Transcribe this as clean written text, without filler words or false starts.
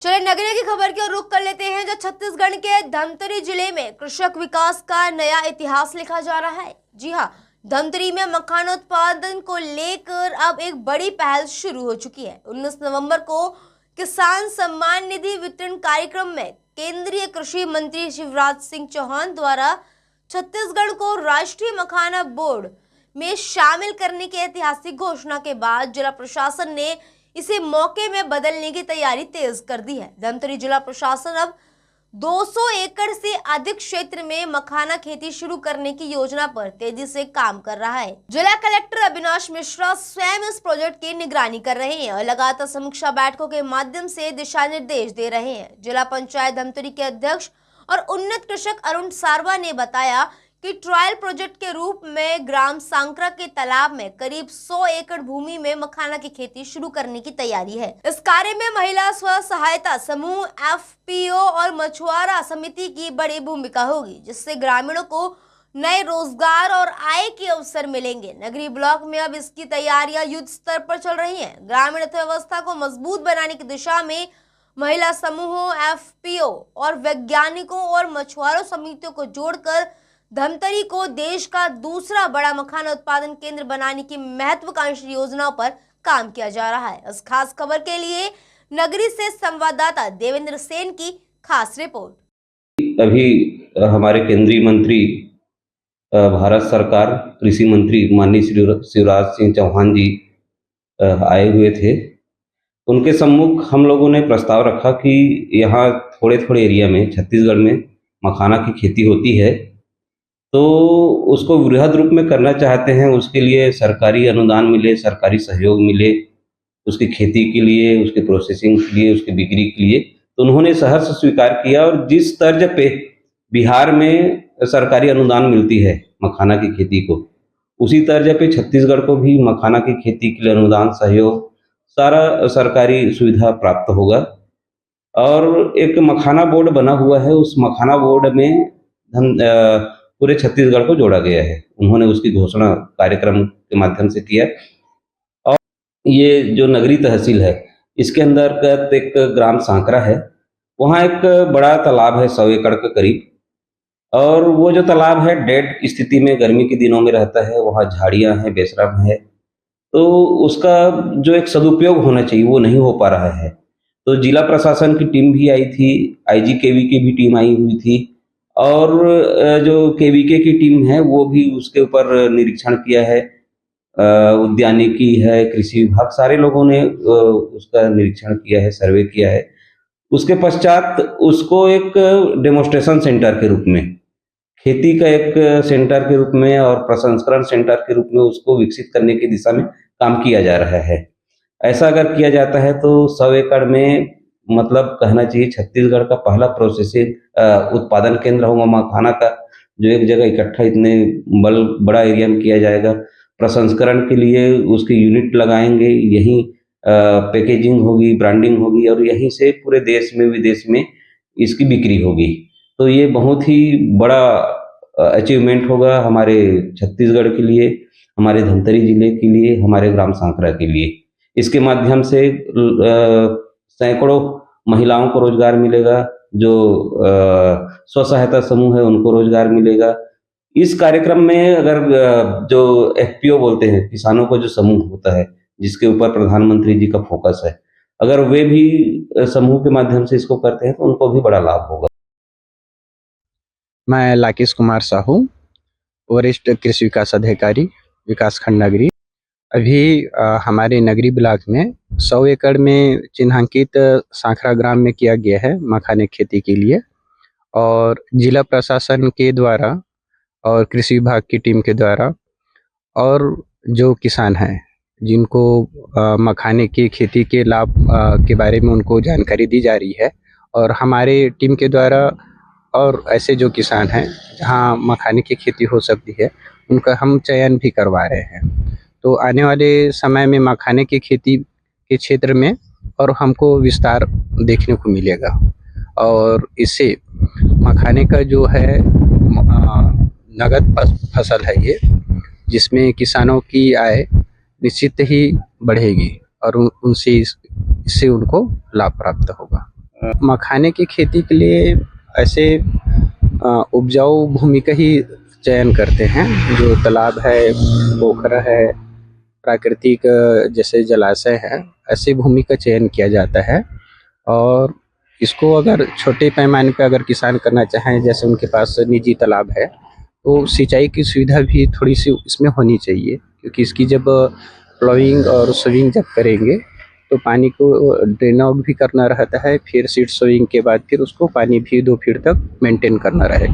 चलिए नगरीय की खबर की ओर रुख कर लेते हैं, जो छत्तीसगढ़ के धमतरी जिले में कृषक विकास का नया इतिहास लिखा जा रहा है। जी हां, धमतरी में मखाना उत्पादन को लेकर अब एक बड़ी पहल शुरू हो चुकी है। 19 नवंबर को किसान सम्मान निधि वितरण कार्यक्रम में केंद्रीय कृषि मंत्री शिवराज सिंह चौहान द्वारा छत्तीसगढ़ को राष्ट्रीय मखाना बोर्ड में शामिल करने की ऐतिहासिक घोषणा के बाद जिला प्रशासन ने इसे मौके में बदलने की तैयारी तेज कर दी है। धमतरी जिला प्रशासन अब 200 एकड़ से अधिक क्षेत्र में मखाना खेती शुरू करने की योजना पर तेजी से काम कर रहा है। जिला कलेक्टर अविनाश मिश्रा स्वयं इस प्रोजेक्ट की निगरानी कर रहे हैं और लगातार समीक्षा बैठकों के माध्यम से दिशा निर्देश दे रहे हैं। जिला पंचायत धमतरी के अध्यक्ष और उन्नत कृषक अरुण सारवा ने बताया कि ट्रायल प्रोजेक्ट के रूप में ग्राम सांकरा के तालाब में करीब 100 एकड़ भूमि में मखाना की खेती शुरू करने की तैयारी है। इस कार्य में महिला स्व सहायता समूह, एफपीओ और मछुआरा समिति की बड़ी भूमिका होगी, जिससे ग्रामीणों को नए रोजगार और आय के अवसर मिलेंगे। नगरी ब्लॉक में अब इसकी तैयारियां युद्ध स्तर पर चल रही है। ग्रामीण अर्थव्यवस्था को मजबूत बनाने की दिशा में महिला समूहों, एफपीओ और वैज्ञानिकों और मछुआरों समितियों को जोड़कर धमतरी को देश का दूसरा बड़ा मखाना उत्पादन केंद्र बनाने की महत्वाकांक्षी योजनाओं पर काम किया जा रहा है। इस खास खबर के लिए नगरी से संवाददाता देवेंद्र सेन की खास रिपोर्ट। अभी हमारे केंद्रीय मंत्री भारत सरकार कृषि मंत्री माननीय शिवराज सिंह चौहान जी आए हुए थे। उनके सम्मुख हम लोगों ने प्रस्ताव रखा कि यहाँ थोड़े थोड़े एरिया में छत्तीसगढ़ में मखाना की खेती होती है, तो उसको वृहद रूप में करना चाहते हैं। उसके लिए सरकारी अनुदान मिले, सरकारी सहयोग मिले, उसकी खेती के लिए, उसके प्रोसेसिंग के लिए, उसकी बिक्री के लिए। तो उन्होंने सहर्ष स्वीकार किया और जिस तर्ज पे बिहार में सरकारी अनुदान मिलती है मखाना की खेती को, उसी तर्ज पे छत्तीसगढ़ को भी मखाना की खेती के लिए अनुदान, सहयोग, सारा सरकारी सुविधा प्राप्त होगा। और एक मखाना बोर्ड बना हुआ है, उस मखाना बोर्ड में पूरे छत्तीसगढ़ को जोड़ा गया है। उन्होंने उसकी घोषणा कार्यक्रम के माध्यम से किया। और ये जो नगरी तहसील है, इसके अंदर एक ग्राम सांकरा है, वहाँ एक बड़ा तालाब है 100 एकड़ के करीब, और वो जो तालाब है डेड स्थिति में गर्मी के दिनों में रहता है। वहाँ झाड़ियाँ हैं, बेशरम है, तो उसका जो एक सदुपयोग होना चाहिए वो नहीं हो पा रहा है। तो जिला प्रशासन की टीम भी आई थी, आईजीकेवी की भी टीम आई हुई थी, और जो केवीके की टीम है वो भी उसके ऊपर निरीक्षण किया है। उद्यानिकी है, कृषि विभाग, सारे लोगों ने उसका निरीक्षण किया है, सर्वे किया है। उसके पश्चात उसको एक डेमोन्स्ट्रेशन सेंटर के रूप में, खेती का एक सेंटर के रूप में और प्रसंस्करण सेंटर के रूप में उसको विकसित करने की दिशा में काम किया जा रहा है। ऐसा अगर किया जाता है तो 100 एकड़ में मतलब कहना चाहिए छत्तीसगढ़ का पहला प्रोसेसिंग उत्पादन केंद्र होगा मखाना का, जो एक जगह इकट्ठा इतने बड़ा एरिया में किया जाएगा। प्रसंस्करण के लिए उसके यूनिट लगाएंगे, यहीं पैकेजिंग होगी, ब्रांडिंग होगी, और यहीं से पूरे देश में विदेश में इसकी बिक्री होगी। तो ये बहुत ही बड़ा अचीवमेंट होगा हमारे छत्तीसगढ़ के लिए, हमारे धमतरी जिले के लिए, हमारे ग्राम सांकरा के लिए। इसके माध्यम से सैकड़ों महिलाओं को रोजगार मिलेगा, जो स्व सहायता समूह है उनको रोजगार मिलेगा। इस कार्यक्रम में अगर जो एफपीओ बोलते हैं, किसानों को जो समूह होता है जिसके ऊपर प्रधानमंत्री जी का फोकस है, अगर वे भी समूह के माध्यम से इसको करते हैं तो उनको भी बड़ा लाभ होगा। मैं लाकेश कुमार साहू, वरिष्ठ कृषि विकास अधिकारी, विकासखंड नगरी। अभी हमारे नगरी ब्लॉक में 100 एकड़ में चिन्हांकित सांकरा ग्राम में किया गया है मखाने खेती के लिए, और जिला प्रशासन के द्वारा और कृषि विभाग की टीम के द्वारा और जो किसान हैं जिनको मखाने की खेती के लाभ के बारे में उनको जानकारी दी जा रही है, और हमारे टीम के द्वारा और ऐसे जो किसान हैं जहाँ मखाने की खेती हो सकती है उनका हम चयन भी करवा रहे हैं। तो आने वाले समय में मखाने की खेती के क्षेत्र में और हमको विस्तार देखने को मिलेगा, और इससे मखाने का जो है नगद फसल है ये, जिसमें किसानों की आय निश्चित ही बढ़ेगी और उनसे इससे उनको लाभ प्राप्त होगा। मखाने की खेती के लिए ऐसे उपजाऊ भूमि का ही चयन करते हैं, जो तालाब है, पोखरा है, प्राकृतिक जैसे जलाशय है, ऐसी भूमि का चयन किया जाता है। और इसको अगर छोटे पैमाने पे अगर किसान करना चाहें, जैसे उनके पास निजी तालाब है, तो सिंचाई की सुविधा भी थोड़ी सी इसमें होनी चाहिए, क्योंकि इसकी जब प्लॉइंग और सोइंग जब करेंगे तो पानी को ड्रेन आउट भी करना रहता है, फिर सीड सोइंग के बाद फिर उसको पानी भी 2 फीट तक मेंटेन करना रहेगा।